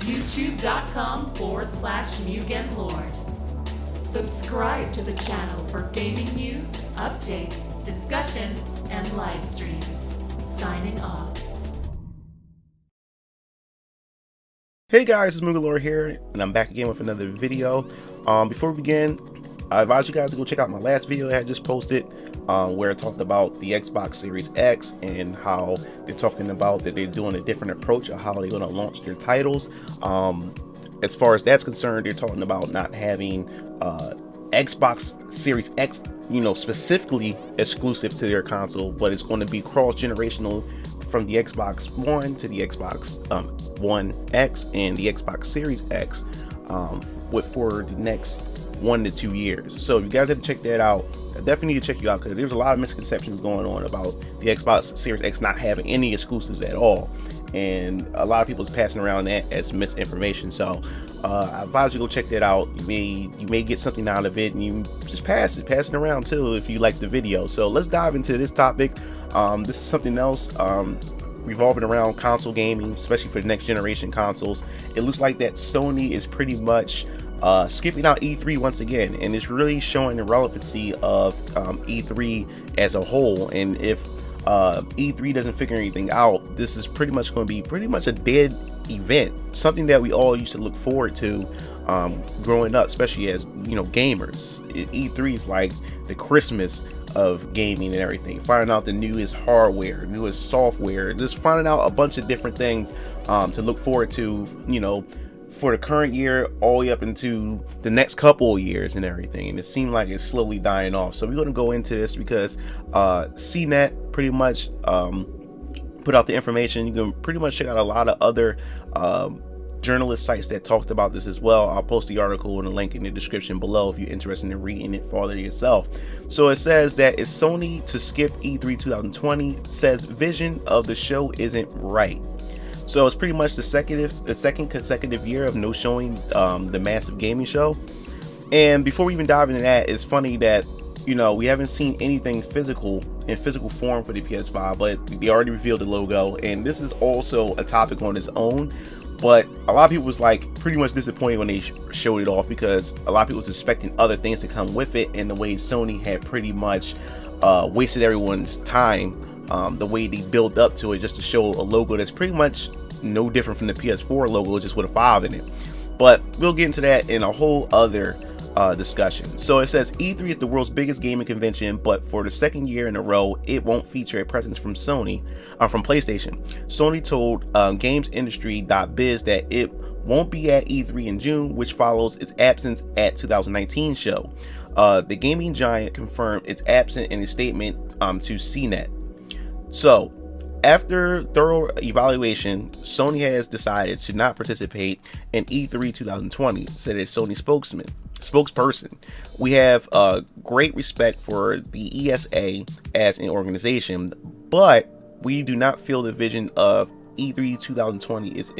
youtube.com/MugenLord. Subscribe to the channel for gaming news, updates, discussion, and live streams. Signing off. Hey guys, it's MugenLord here, and I'm back again with another video. Before we begin, I advise you guys to go check out my last video I just posted, where I talked about the Xbox Series X and how they're talking about that they're doing a different approach of how they're going to launch their titles. As far as that's concerned, they're talking about not having Xbox Series X, specifically exclusive to their console, but it's going to be cross-generational from the Xbox One to the Xbox One X and the Xbox Series X for the next 1 to 2 years. So if you guys have to check that out, I definitely need to check you out, because there's a lot of misconceptions going on about the Xbox Series X not having any exclusives at all, and a lot of people is passing around that as misinformation. So I advise you go check that out. You may get something out of it, and you just pass it around too if you like the video. So let's dive into this topic. This is something else revolving around console gaming, especially for the next generation consoles. It looks like that Sony is pretty much skipping out E3 once again, and it's really showing the relevancy of E3 as a whole. And if E3 doesn't figure anything out, this is pretty much going to be a dead event, something that we all used to look forward to growing up, especially as gamers. E3 is like the Christmas of gaming and everything, finding out the newest hardware, newest software, just finding out a bunch of different things to look forward to, for the current year all the way up into the next couple of years and everything. And it seemed like it's slowly dying off. So we're going to go into this because CNET pretty much put out the information. You can pretty much check out a lot of other journalist sites that talked about this as well. I'll post the article and a link in the description below if you're interested in reading it further yourself. So it says that it's Sony to skip E3 2020, says vision of the show isn't right. So it's pretty much the second consecutive year of no showing the massive gaming show. And before we even dive into that, it's funny that we haven't seen anything physical form for the PS5, but they already revealed the logo, and this is also a topic on its own. But a lot of people was like pretty much disappointed when they showed it off, because a lot of people was expecting other things to come with it, and the way Sony had pretty much wasted everyone's time, the way they built up to it just to show a logo that's pretty much no different from the PS4 logo, just with a 5 in it. But we'll get into that in a whole other discussion. So it says E3 is the world's biggest gaming convention, but for the second year in a row, it won't feature a presence from from PlayStation. Sony told GamesIndustry.biz that it won't be at E3 in June, which follows its absence at 2019 show. The gaming giant confirmed its absence in a statement to CNET. So after thorough evaluation, Sony has decided to not participate in E3 2020, said a Sony spokesperson. We have great respect for the ESA as an organization, but we do not feel the vision of E3 2020 is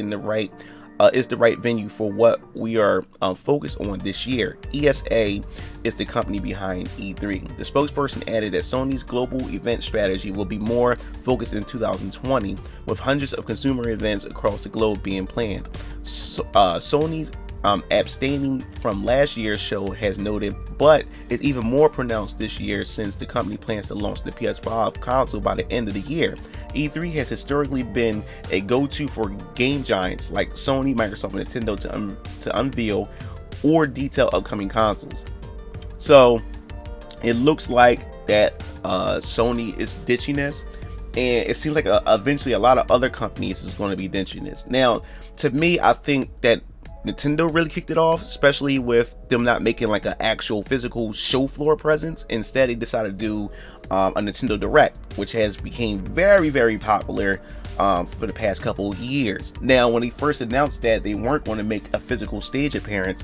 the right venue for what we are focused on this year. ESA is the company behind E3. The spokesperson added that Sony's global event strategy will be more focused in 2020, with hundreds of consumer events across the globe being planned. Sony's abstaining from last year's show has noted, but it's even more pronounced this year since the company plans to launch the PS5 console by the end of the year. E3 has historically been a go-to for game giants like Sony, Microsoft, and Nintendo to unveil or detail upcoming consoles. So it looks like that Sony is ditching this, and it seems like eventually a lot of other companies is going to be ditching this. Now, to me, I think that Nintendo really kicked it off, especially with them not making like an actual physical show floor presence. Instead, they decided to do a Nintendo Direct, which has become very, very popular for the past couple of years. Now, when they first announced that they weren't going to make a physical stage appearance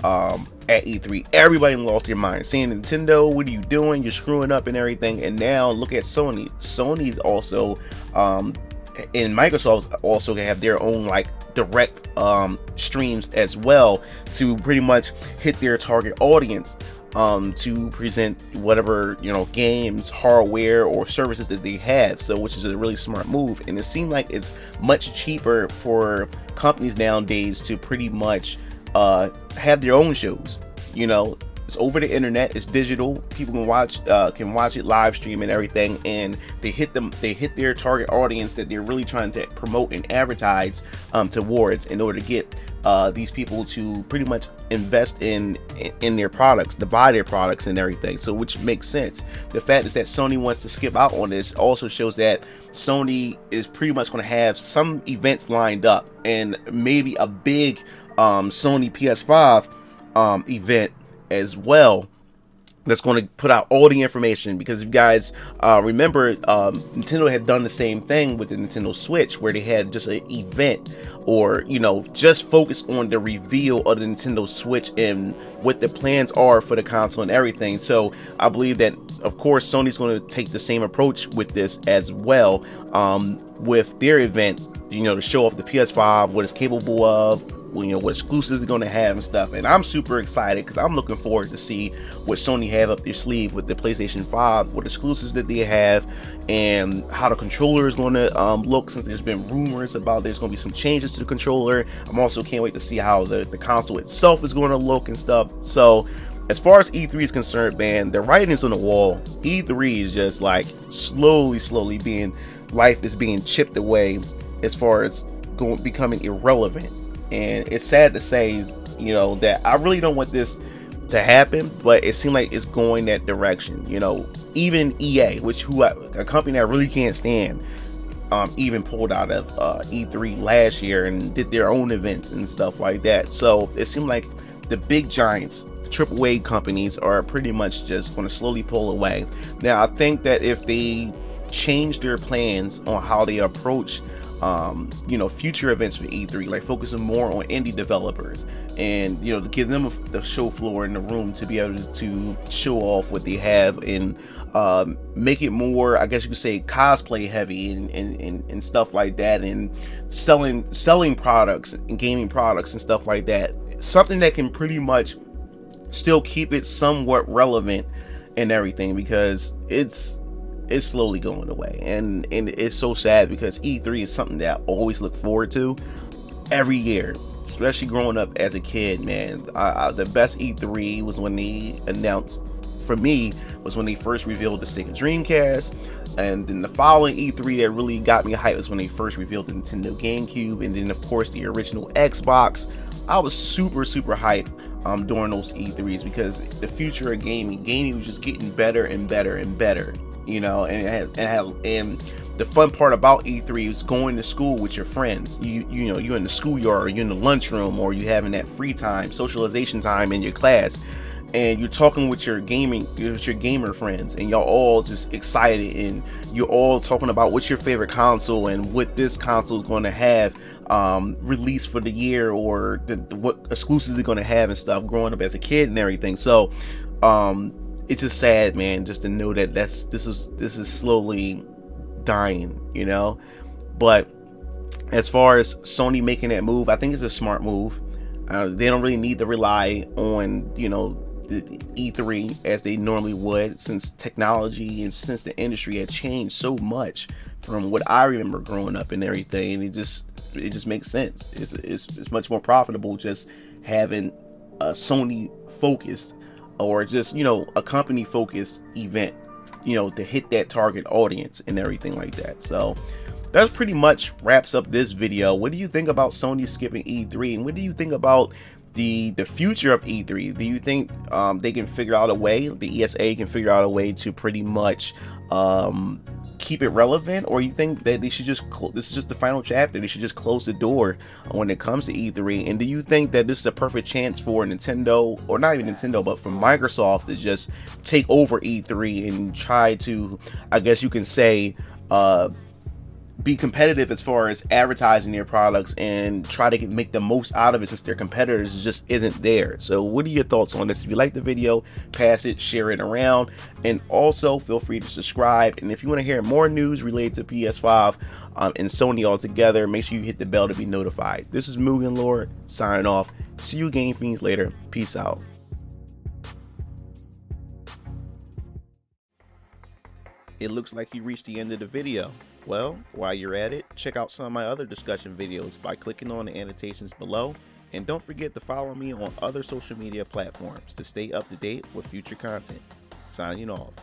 at E3, everybody lost their mind, saying, Nintendo, what are you doing? You're screwing up and everything. And now look at Sony. Sony's also and Microsoft also have their own like direct streams as well to pretty much hit their target audience to present whatever, you know, games, hardware, or services that they have. So, which is a really smart move. And it seemed like it's much cheaper for companies nowadays to pretty much have their own shows. You know, it's over the internet, it's digital, people can watch it live stream and everything, and they hit their target audience that they're really trying to promote and advertise towards, in order to get these people to pretty much invest in their products, to buy their products and everything. So, which makes sense. The fact is that Sony wants to skip out on this also shows that Sony is pretty much going to have some events lined up, and maybe a big Sony PS5 event as well, that's going to put out all the information. Because if you guys remember, Nintendo had done the same thing with the Nintendo Switch, where they had just an event, or, you know, just focus on the reveal of the Nintendo Switch and what the plans are for the console and everything. So I believe that, of course, Sony's going to take the same approach with this as well, with their event, you know, to show off the PS5, what it's capable of, you know, what exclusives they're going to have and stuff. And I'm super excited because I'm looking forward to see what Sony have up their sleeve with the PlayStation 5, what exclusives that they have, and how the controller is going to look, since there's been rumors about there's going to be some changes to the controller. I'm also can't wait to see how the console itself is going to look and stuff. So as far as E3 is concerned, man, the writing is on the wall. E3 is just like slowly being, life is being chipped away as far as becoming irrelevant. And it's sad to say, you know, that I really don't want this to happen, but it seemed like it's going that direction. You know, even EA, a company that I really can't stand, even pulled out of E3 last year and did their own events and stuff like that. So it seemed like the big giants, the AAA companies, are pretty much just going to slowly pull away. Now, I think that if they change their plans on how they approach you know, future events for E3, like focusing more on indie developers, and, you know, to give them the show floor in the room to be able to show off what they have, and make it more, I guess you could say, cosplay heavy and stuff like that, and selling products and gaming products and stuff like that. Something that can pretty much still keep it somewhat relevant and everything, because it's slowly going away, and it's so sad, because E3 is something that I always look forward to every year, especially growing up as a kid, man. The best E3 was when they announced, for me, was when they first revealed the Sega Dreamcast, and then the following E3 that really got me hyped was when they first revealed the Nintendo GameCube, and then of course the original Xbox. I was super hyped during those E3s, because the future of gaming was just getting better and better. You know, and the fun part about E3 is going to school with your friends. You know, you're in the schoolyard, or you're in the lunchroom, or you're having that free time, socialization time in your class, and you're talking with your gamer friends, and y'all all just excited, and you're all talking about what's your favorite console and what this console is going to have released for the year, or what exclusives they're going to have and stuff, growing up as a kid and everything. So it's just sad, man, just to know that this is slowly dying, you know. But as far as Sony making that move, I think it's a smart move. They don't really need to rely on, you know, the E3 as they normally would, since technology and since the industry had changed so much from what I remember growing up and everything. And it just makes sense. It's much more profitable just having a Sony focused, or just, you know, a company focused event, you know, to hit that target audience and everything like that. So that's pretty much wraps up this video. What do you think about Sony skipping E3, and what do you think about the future of E3? Do you think they can figure out a way, the ESA can figure out a way to pretty much keep it relevant, or you think that they should just this is just the final chapter, they should just close the door when it comes to E3? And do you think that this is a perfect chance for Nintendo, or not even Nintendo, but for Microsoft, to just take over E3 and try to, I guess you can say, be competitive as far as advertising their products, and try to make the most out of it, since their competitors just isn't there? So what are your thoughts on this? If you like the video, pass it, share it around, and also feel free to subscribe. And if you want to hear more news related to PS5 and Sony altogether, make sure you hit the bell to be notified. This is MugenLord signing off. See you Game Fiends later. Peace out. It looks like you reached the end of the video. Well, while you're at it, check out some of my other discussion videos by clicking on the annotations below, and don't forget to follow me on other social media platforms to stay up to date with future content. Signing off.